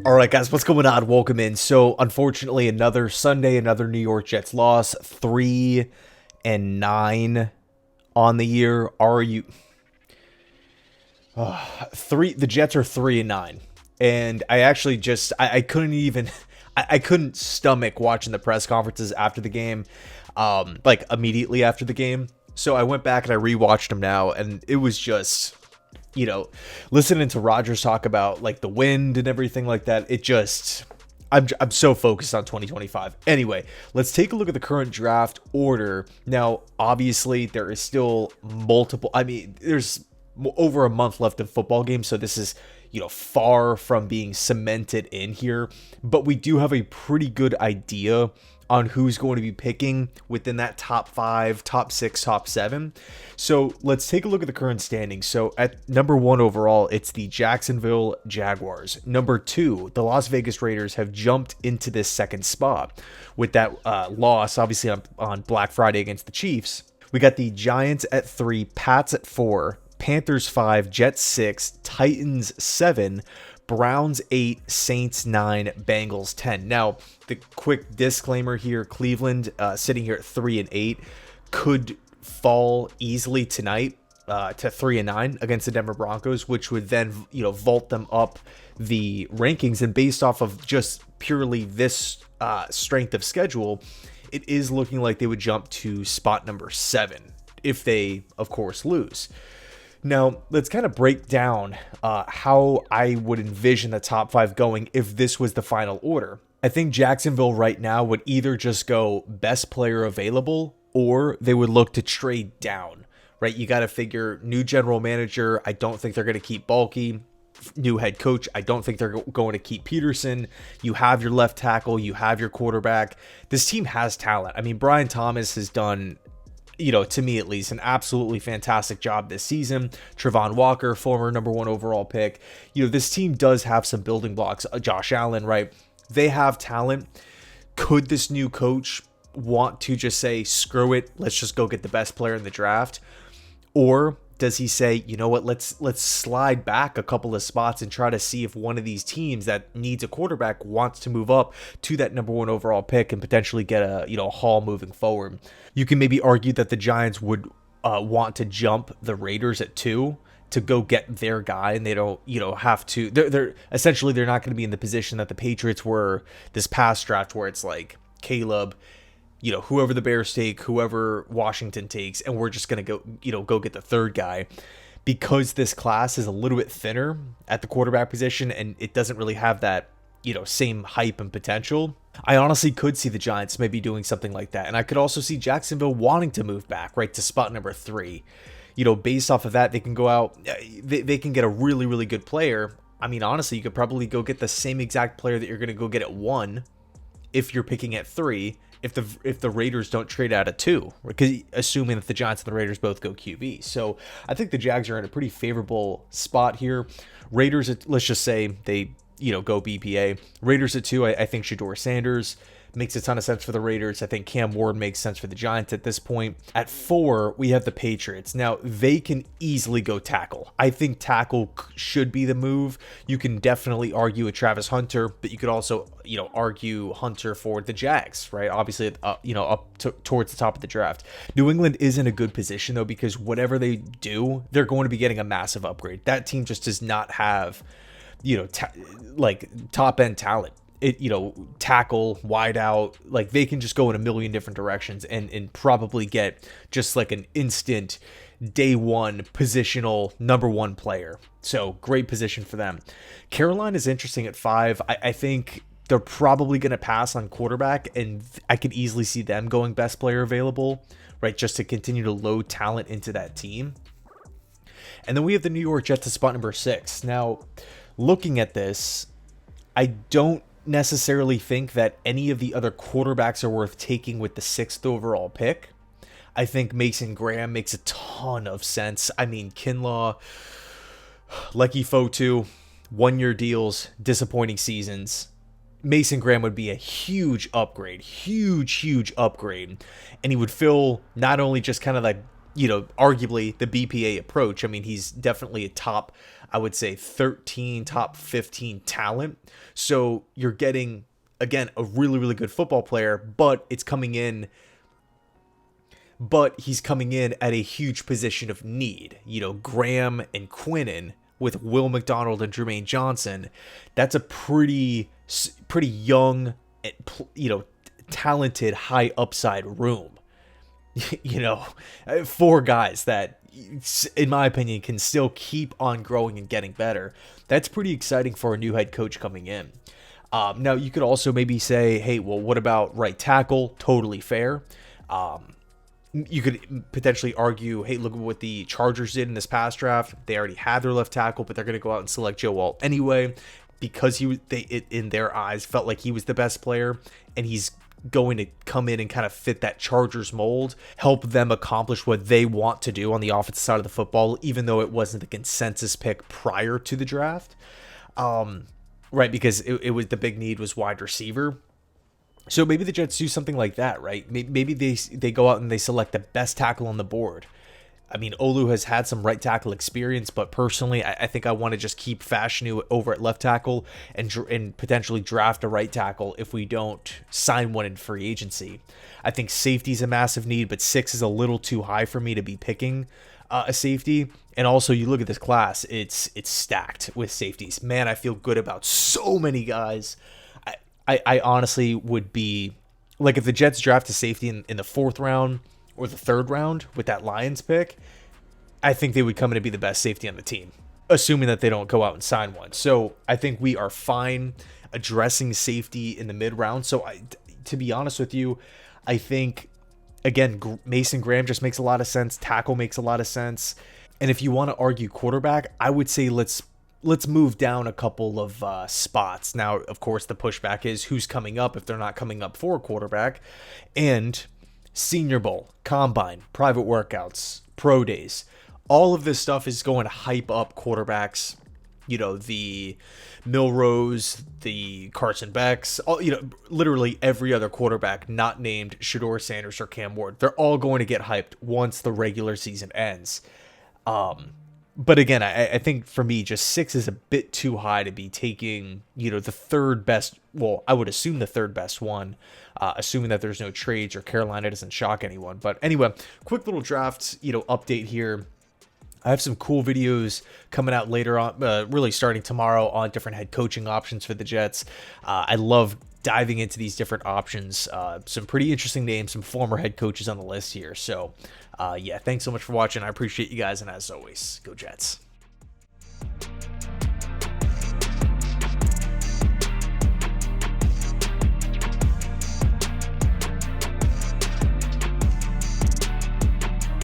All right, guys, what's going on? Welcome in. So, unfortunately, another Sunday, another New York Jets loss, 3-9 on the year. Are you three? The Jets are 3-9, and I actually I couldn't even I couldn't stomach watching the press conferences after the game, like immediately after the game. So I went back and I rewatched them now, and it was just listening to Rodgers talk about like the wind and everything like that. I'm so focused on 2025. Anyway, let's take a look at the current draft order. Now, obviously, there is still multiple. I mean, there's over a month left of football games, so this is far from being cemented in here. But we do have a pretty good idea on who's going to be picking within that top 5, top 6, top 7. So let's take a look at the current standings. So at number 1 overall, it's the Jacksonville Jaguars. Number 2, the Las Vegas Raiders have jumped into this second spot with that loss, obviously on Black Friday against the Chiefs. We got the Giants at 3, Pats at 4, Panthers 5, Jets 6, Titans 7, Browns 8, Saints 9, Bengals 10. Now, the quick disclaimer here, Cleveland sitting here at 3-8 could fall easily tonight to 3-9 against the Denver Broncos, which would then vault them up the rankings. And based off of just purely this strength of schedule, it is looking like they would jump to spot number 7 if they, of course, lose. Now, let's kind of break down how I would envision the top 5 going if this was the final order. I think Jacksonville right now would either just go best player available or they would look to trade down, right? You got to figure new general manager. I don't think they're going to keep Balky. New head coach. I don't think they're going to keep Peterson. You have your left tackle. You have your quarterback. This team has talent. I mean, Brian Thomas has done, to me at least, an absolutely fantastic job this season. Trevon Walker, former number 1 overall pick. This team does have some building blocks. Josh Allen, right? They have talent. Could this new coach want to just say, screw it, let's just go get the best player in the draft? Or does he say, you know what, let's slide back a couple of spots and try to see if one of these teams that needs a quarterback wants to move up to that number 1 overall pick and potentially get a haul moving forward? You can maybe argue that the Giants would want to jump the Raiders at 2 to go get their guy, and they don't have to. They're essentially, they're not going to be in the position that the Patriots were this past draft, where it's like Caleb, whoever the Bears take, whoever Washington takes, and we're just going to go get the third guy. Because this class is a little bit thinner at the quarterback position and it doesn't really have that, same hype and potential, I honestly could see the Giants maybe doing something like that. And I could also see Jacksonville wanting to move back, right, to spot number 3. Based off of that, they can go out, they can get a really, really good player. I mean, honestly, you could probably go get the same exact player that you're going to go get at 1 if you're picking at 3. If the Raiders don't trade out at 2, because assuming that the Giants and the Raiders both go QB. So I think the Jags are in a pretty favorable spot here. Raiders, let's just say they, go BPA. Raiders at 2, I think Shedeur Sanders makes a ton of sense for the Raiders. I think Cam Ward makes sense for the Giants at this point. At 4, we have the Patriots. Now, they can easily go tackle. I think tackle should be the move. You can definitely argue a Travis Hunter, but you could also, argue Hunter for the Jags, right? Obviously, towards the top of the draft. New England is in a good position, though, because whatever they do, they're going to be getting a massive upgrade. That team just does not have, top-end talent. Tackle, wide out, like they can just go in a million different directions and probably get just like an instant day 1 positional number 1 player. So great position for them. Carolina is interesting at 5. I think they're probably going to pass on quarterback, and I could easily see them going best player available, right? Just to continue to load talent into that team. And then we have the New York Jets at spot number 6. Now, looking at this, I don't necessarily think that any of the other quarterbacks are worth taking with the 6th overall pick. I think Mason Graham makes a ton of sense. I mean, Kinlaw, Lecky Fotu, 1-year deals, disappointing seasons. Mason Graham would be a huge upgrade, huge upgrade. And he would fill not only just kind of like arguably the BPA approach. I mean, he's definitely a top, I would say 13, top 15 talent. So you're getting, again, a really, really good football player, but he's coming in at a huge position of need. Graham and Quinnen with Will McDonald and Jermaine Johnson, that's a pretty young, talented, high upside room. 4 guys that, in my opinion, can still keep on growing and getting better. That's pretty exciting for a new head coach coming in. Now, you could also maybe say, hey, well, what about right tackle? Totally fair. You could potentially argue, hey, look at what the Chargers did in this past draft. They already had their left tackle, but they're going to go out and select Joe Alt anyway because in their eyes, felt like he was the best player, and he's going to come in and kind of fit that Chargers mold, help them accomplish what they want to do on the offensive side of the football, even though it wasn't the consensus pick prior to the draft. Right, because it was, the big need was wide receiver. So maybe the Jets do something like that, right? Maybe they go out and they select the best tackle on the board. I mean, Olu has had some right tackle experience, but personally, I think I want to just keep Fashanu over at left tackle and potentially draft a right tackle if we don't sign one in free agency. I think safety is a massive need, but 6 is a little too high for me to be picking a safety. And also, you look at this class, it's stacked with safeties. Man, I feel good about so many guys. I honestly would be, like, if the Jets draft a safety in the 4th round or the 3rd round with that Lions pick, I think they would come in to be the best safety on the team, assuming that they don't go out and sign one. So I think we are fine addressing safety in the mid-round. So to be honest with you, I think, again, Mason Graham just makes a lot of sense. Tackle makes a lot of sense. And if you want to argue quarterback, I would say let's move down a couple of spots. Now, of course, the pushback is who's coming up if they're not coming up for a quarterback. And Senior Bowl, Combine, private workouts, pro days, all of this stuff is going to hype up quarterbacks. The Milrose, the Carson Becks, literally every other quarterback not named Shedeur Sanders or Cam Ward. They're all going to get hyped once the regular season ends. But again, I think for me, just 6 is a bit too high to be taking, the 3rd best. Well, I would assume the 3rd best one, assuming that there's no trades or Carolina doesn't shock anyone. But anyway, quick little draft, update here. I have some cool videos coming out later on, really starting tomorrow, on different head coaching options for the Jets. I love diving into these different options. Some pretty interesting names, some former head coaches on the list here. So, yeah, thanks so much for watching. I appreciate you guys, and as always, go Jets.